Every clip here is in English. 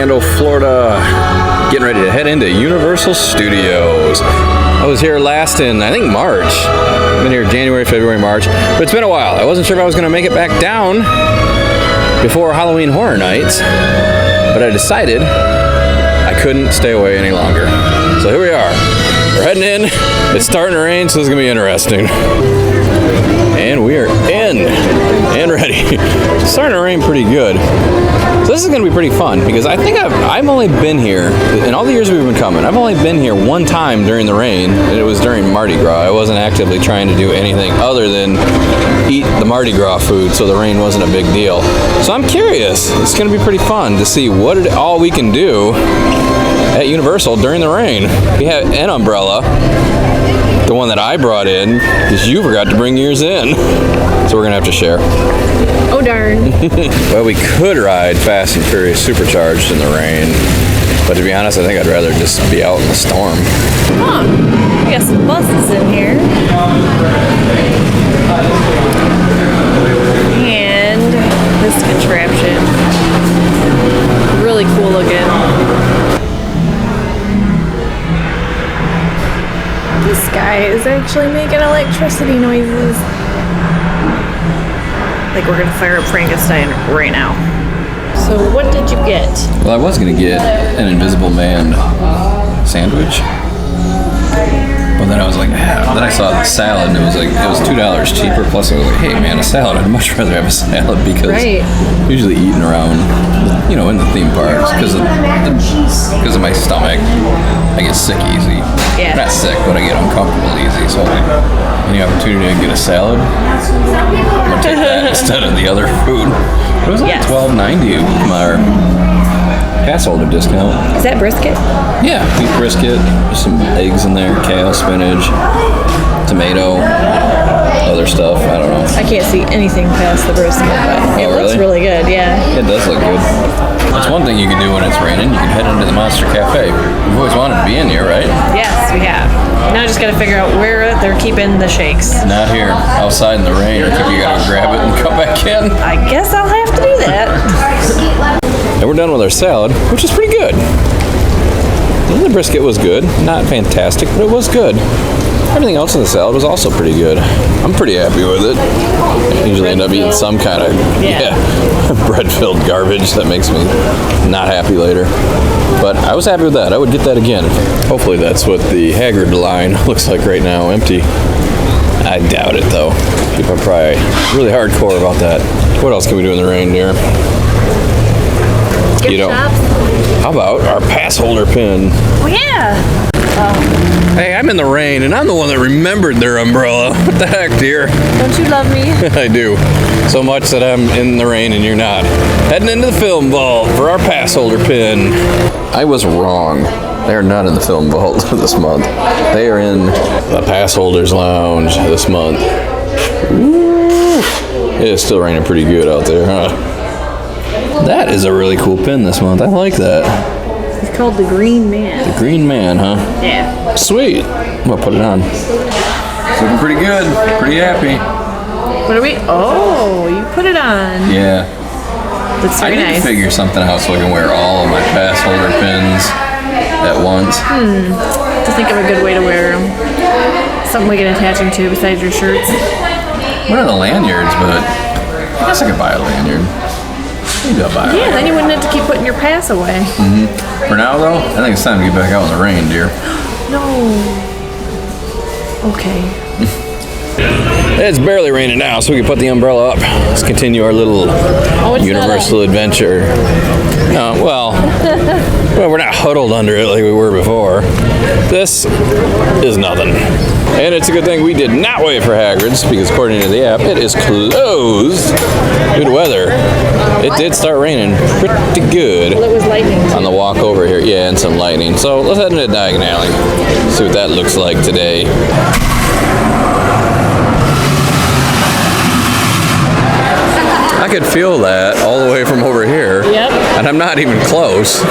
Orlando, Florida. Getting ready to head into Universal Studios. I was here last in, I think, March. I've been here January, February, March. But it's been a while. I wasn't sure if I was going to make it back down before Halloween Horror Nights. But I decided I couldn't stay away any longer. So here we are. We're heading in. It's starting to rain, so this is going to be interesting. And we are in and ready. It's starting to rain pretty good. So this is going to be pretty fun because I think I've only been here, in all the years we've been coming, I've only been here one time during the rain, and it was during Mardi Gras. I wasn't actively trying to do anything other than eat the Mardi Gras food, so the rain wasn't a big deal. So I'm curious. It's going to be pretty fun to see what all we can do at Universal during the rain. We have an umbrella. The one that I brought in, because you forgot to bring yours in. So we're going to have to share. Oh, darn. Well, we could ride Fast and Furious Supercharged in the rain. But to be honest, I think I'd rather just be out in the storm. Huh. We got some buses in here. And this contraption. Really cool looking. This guy is actually making electricity noises. Like we're gonna fire up Frankenstein right now. So what did you get? Well, I was going to get an Invisible Man sandwich. But then I was like, then I saw the salad and it was $2 cheaper. Plus I was like, hey man, a salad. I'd much rather have a salad because usually eating around, in the theme parks because of my stomach, I get sick easy. Yeah. Not sick, but I get uncomfortable easy. So like, any opportunity to get a salad, I'm gonna take that instead of the other food. It was like $12.90 with my pass holder discount. Is that brisket? Yeah, beef brisket, there's some eggs in there, kale, spinach, tomato, other stuff, I don't know. I can't see anything past the brisket, but it looks really good, yeah. It does look good. That's one thing you can do when it's raining, you can head into the Monster Cafe. We've always wanted to be in here, right? Yes, we have. Now I just gotta figure out where they're keeping the shakes. Not here, outside in the rain, or you gotta grab it and come back in. I guess I'll have to do that. And we're done with our salad, which is pretty good. And the brisket was good. Not fantastic, but it was good. Everything else in the salad was also pretty good. I'm pretty happy with it. I usually end up eating some kind of bread-filled garbage that makes me not happy later. But I was happy with that. I would get that again. Hopefully that's what the Haggard line looks like right now, empty. I doubt it though. People are probably really hardcore about that. What else can we do in the rain, dear? How about our pass holder pin? Oh yeah. Hey, I'm in the rain, and I'm the one that remembered their umbrella. What the heck, dear? Don't you love me? I do. So much that I'm in the rain and you're not. Heading into the film vault for our pass holder pin. I was wrong. They are not in the film vault this month. They are in the pass holders lounge this month. Ooh. It is still raining pretty good out there, huh? That is a really cool pin this month. I like that. It's called the Green Man. The Green Man, huh? Yeah. Sweet. I'm gonna put it on. It's looking pretty good. Pretty happy. What are we? Oh, you put it on. Yeah. That's very nice. I need to figure something out so I can wear all of my pass holder pins at once. To think of a good way to wear them. Something we can attach them to besides your shirts. One of the lanyards, but I guess I could buy a lanyard. Maybe I'll buy it. Yeah, then you wouldn't have to keep putting your pass away. Mm-hmm. For now, though, I think it's time to get back out in the rain, dear. No. Okay. It's barely raining now, so we can put the umbrella up. Let's continue our little Universal adventure. Well, we're not huddled under it like we were before. This is nothing. And it's a good thing we did not wait for Haggard's, because according to the app, it is closed due to weather. It did start raining pretty good. Well, it was lightning too. On the walk over here. Yeah, and some lightning. So let's head into Diagon Alley. See what that looks like today. I could feel that all the way from over here. Yep. And I'm not even close.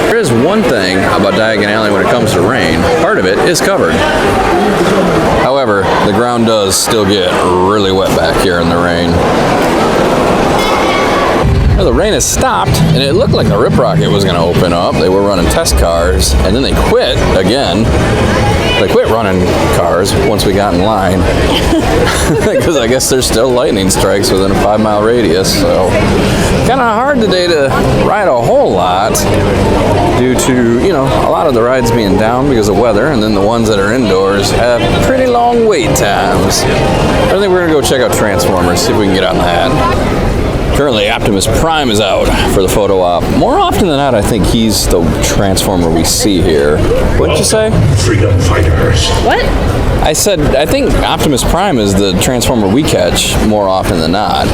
There is one thing about Diagon Alley when it comes to rain. Part of it is covered. However, the ground does still get really wet back here in the rain. Well, the rain has stopped, and it looked like the Rip Rocket was going to open up. They were running test cars, and then they quit again. They quit running cars once we got in line. Because I guess there's still lightning strikes within a 5-mile radius. So kind of hard today to ride a whole lot due to, you know, a lot of the rides being down because of weather, and then the ones that are indoors have pretty long wait times. I think we're going to go check out Transformers, see if we can get on that. Currently, Optimus Prime is out for the photo op. More often than not, I think he's the Transformer we see here. What did you say? Freedom fighters. What? I said, I think Optimus Prime is the Transformer we catch more often than not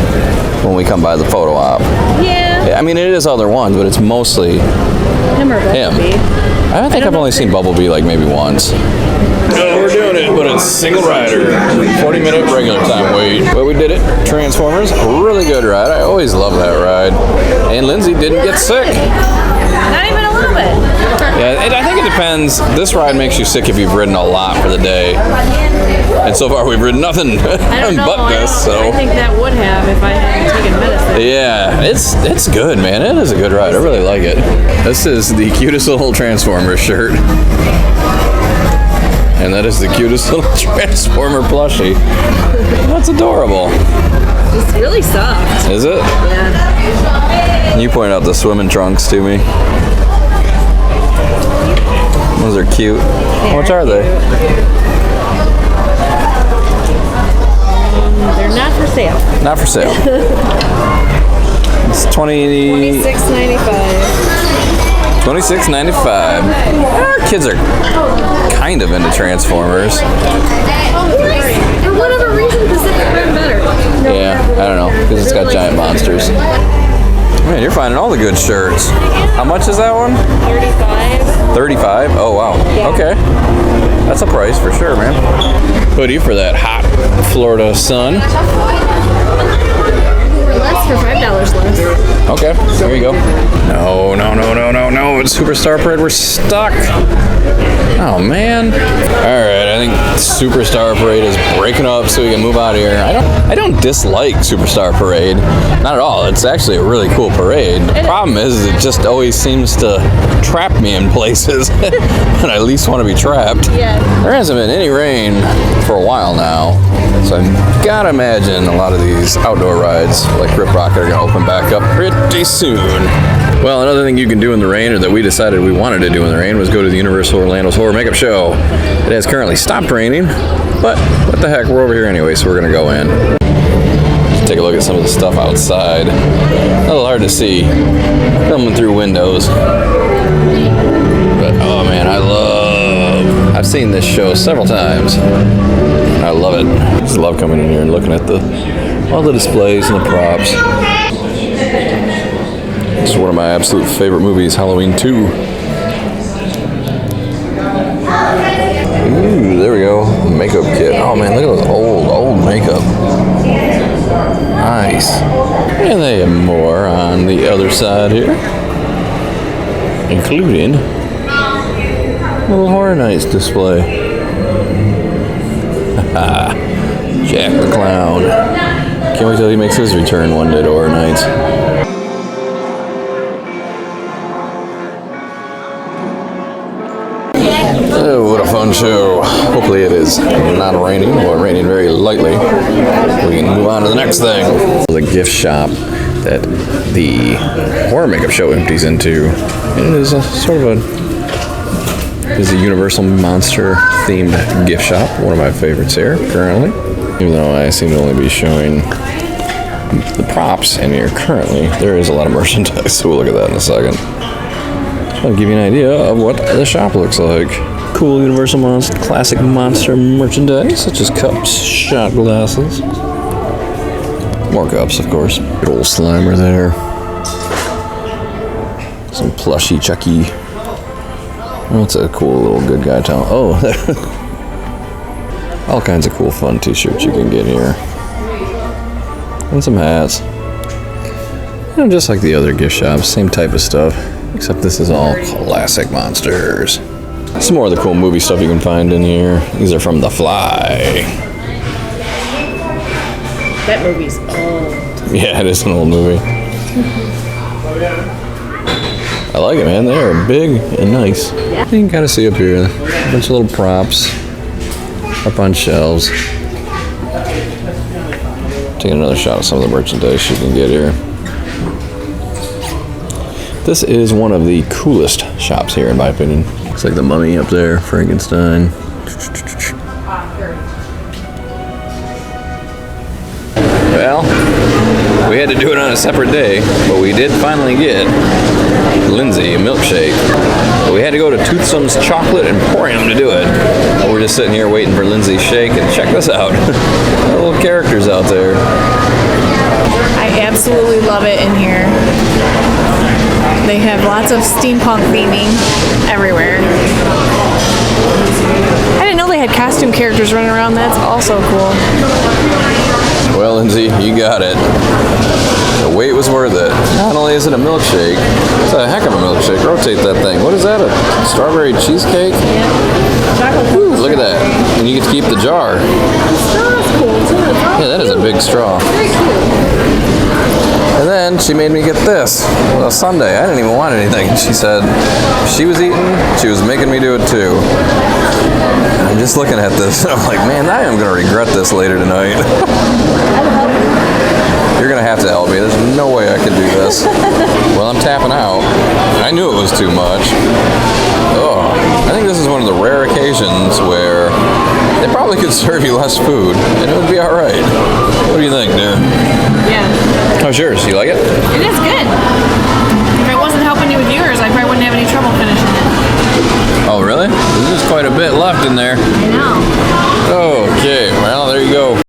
when we come by the photo op. Yeah. I mean, it is other ones, but it's mostly Him or Bumblebee. I think I've only seen Bumblebee like maybe once. No, we're doing it, but it's single rider. 40-minute regular time wait. But we did it. Transformers, a really good ride. I always love that ride. And Lindsay didn't get sick. Not even a little bit. Yeah, I think it depends. This ride makes you sick if you've ridden a lot for the day. And so far we've ridden nothing I don't know. but this. I think that would have if I hadn't taken medicine. Yeah, it's good, man. It is a good ride. I really like it. This is the cutest little Transformer shirt. And that is the cutest little Transformer plushie. That's adorable. It's really soft. Is it? Yeah. You pointed out the swimming trunks to me. Those are cute. How much are they? They're not for sale. Not for sale. It's $26.95. Our kids are kind of into Transformers. For whatever reason, Pacific Rim better. Yeah, I don't know, because it's got giant monsters. Man, you're finding all the good shirts. How much is that one? 35. 35? Oh, wow. Yeah. Okay. That's a price for sure, man. Hoodie for that hot Florida sun. Less for $5 less. Okay, there you go. No. It's Superstar Parade. We're stuck. Oh, man. All right, I think Superstar Parade is breaking up so we can move out of here. I don't dislike Superstar Parade. Not at all. It's actually a really cool parade. The problem is it just always seems to trap me in places when I least want to be trapped. Yeah. There hasn't been any rain for a while now, so I gotta imagine a lot of these outdoor rides like Rip Rocket are gonna open back up pretty soon. Well, another thing you can do in the rain, or that we decided we wanted to do in the rain, was go to the Universal Orlando's Horror Makeup Show. It has currently stopped raining, but what the heck, we're over here anyway, so we're gonna go in. Just take a look at some of the stuff outside. A little hard to see filming through windows. But oh man, I've seen this show several times. I love it. I just love coming in here and looking at all the displays and the props. This is one of my absolute favorite movies, Halloween 2. Ooh, there we go. Makeup kit. Oh man, look at those old makeup. Nice. And they have more on the other side here, including a little Horror Nights display. Jack the Clown. Can't wait till he makes his return one day to Horror Nights. Oh, what a fun show. Hopefully it is not raining, or raining very lightly. We can move on to the next thing. The gift shop that the Horror Makeup Show empties into. It is a sort of a Universal Monster themed gift shop. One of my favorites here currently. Even though I seem to only be showing the props in here currently, there is a lot of merchandise, so we'll look at that in a second. I'll give you an idea of what the shop looks like. Cool Universal Monster, classic monster merchandise, such as cups, shot glasses. More cups, of course. Good old Slimer there. Some plushy Chucky. What's a cool little good guy town? Oh, all kinds of cool fun t-shirts you can get here. And some hats. And just like the other gift shops, same type of stuff. Except this is all classic monsters. Some more of the cool movie stuff you can find in here. These are from The Fly. That movie's old. Yeah, it is an old movie. I like it, man. They are big and nice. Yeah. You can kind of see up here a bunch of little props up on shelves. Take another shot of some of the merchandise you can get here. This is one of the coolest shops here, in my opinion. Looks like the Mummy up there, Frankenstein. Well, we had to do it on a separate day, but we did finally get Lindsay a milkshake. But we had to go to Toothsome's Chocolate Emporium to do it. We're just sitting here waiting for Lindsay's shake, and check this out. Little characters out there. I absolutely love it in here. They have lots of steampunk theming everywhere. I didn't know they had costume characters running around. That's also cool. Well, Lindsay, you got it. The wait was worth it. Not only is it a milkshake, it's a heck of a milkshake. Rotate that thing. What is that? A strawberry cheesecake? Yeah. Chocolate. Woo, look at that. And you get to keep the jar. The straw is cool too. Yeah, that is a big straw. Very cute. And then she made me get this. Well, Sunday, I didn't even want anything. She said she was eating, she was making me do it too. I'm just looking at this, and I'm like, man, I am going to regret this later tonight. You're going to have to help me. There's no way I can do this. Well, I'm tapping out. I knew it was too much. Oh, I think this is one of the rare occasions where they probably could serve you less food, and it would be all right. What do you think, dude? Yeah. How's yours? You like it? It is good. If I wasn't helping you with yours, I probably wouldn't have any trouble finishing it. Oh, really? There's quite a bit left in there. I know.